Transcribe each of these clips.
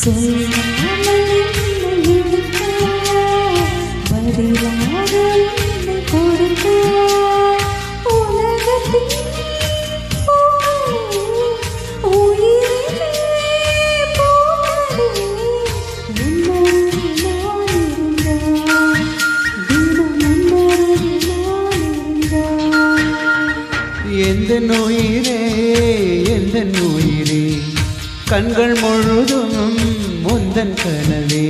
சொல்லாமல் என்னை எடுக்க பதிலாக என்னை கொடுக்க உலகத்தின் உயிரிலே போனதே உன்னருகே நான் இருந்தால் தினம் உன்னருகே நான் இருந்தால் எந்த உயிரே எந்த உயிரே கண்கள் முழுதும் முந்தன் கனவே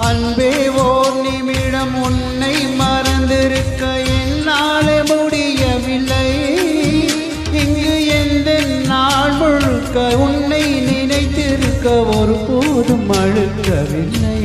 அன்பே ஓர் நிமிடம் உன்னை மறந்திருக்க என்னாலே முடியவில்லை இங்கு எந்த நாள் முழுக்க உன்னை நினைத்திருக்க ஒருபோதும் அழுக்கவில்லை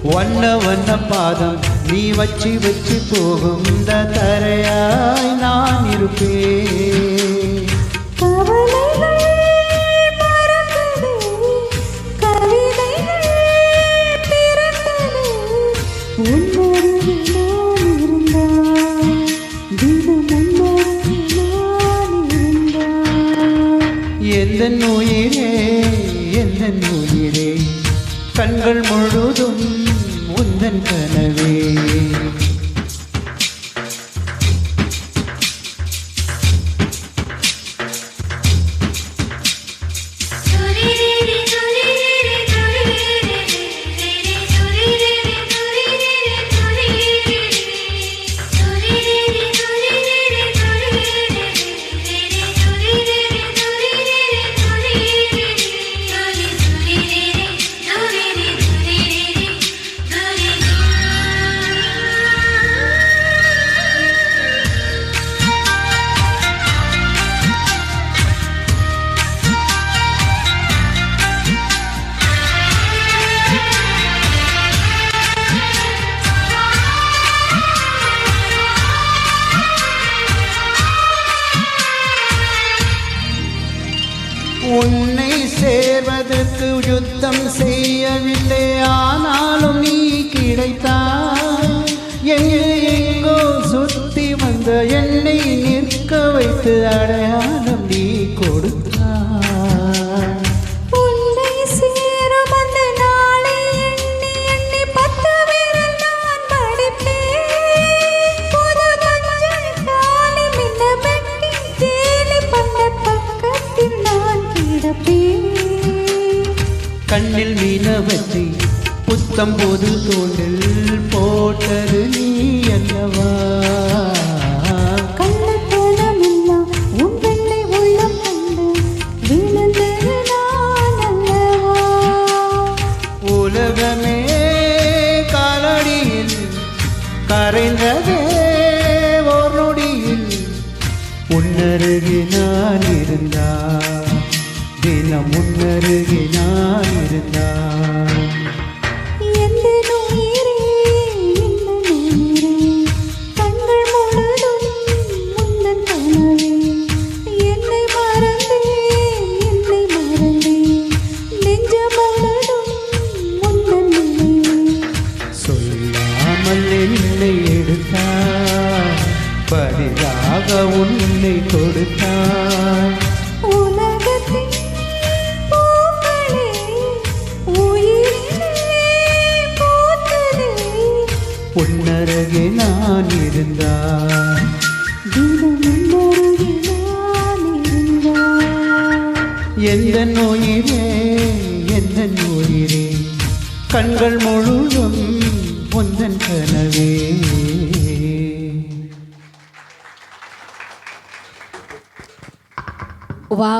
வண்ண வண்ண பாதம் நீ வச்சு வச்சு போகும் இந்த தரையாய் நான் இருப்பேன் எந்த உயிரே எந்த உயிரே கண்கள் முழுதும் உந்தன் கனவே உன்னை சேர்வதற்கு யுத்தம் செய்யவில்லை ஆனாலும் நீ கிடைத்தாய் எங்கோ சுத்தி வந்த என்னை நிற்க வைத்து அடையாளம் நீ கொடுத்தாய் உன்னை சேரும் அந்த நாளை எண்ணி எண்ணி 10 விரல் நான் படிப்பேன் புது மஞ்சள் காலி மின்ன மெட்டி தேலி பண்ண பக்கத்தில் நான் கண்ணில் மீன வச்சு புத்தம் போது தோண்டில் போட்டது நீ அல்லவா கள்ளத்தனமில்லா உன் வெள்ளை உள்ளம் கண்டு விழுந்தது நான் அல்லவா உலகமே காலடியில் கரைந்ததே ஒரு நொடியில் உன்னருகே நான் இருந்தான் தினம் முன்னருகே நான் இருந்தான் எந்த உயிரே எந்த உயிரே கண்கள் முழுதும் முந்தன் கனவே என்னை மறந்தேன் நெஞ்சம் முழுதும் முந்தன் நினைவே சொல்லாமல் என்னை எடுத்தாய் பரிதாக உன்னை கொடுத்தாய் உன்னருகே நான் இருந்தான் தினம் உன்னருகே நான் எந்த உயிரே எந்த உயிரே கண்கள் முழுதும் உந்தன் கனவே. Wow.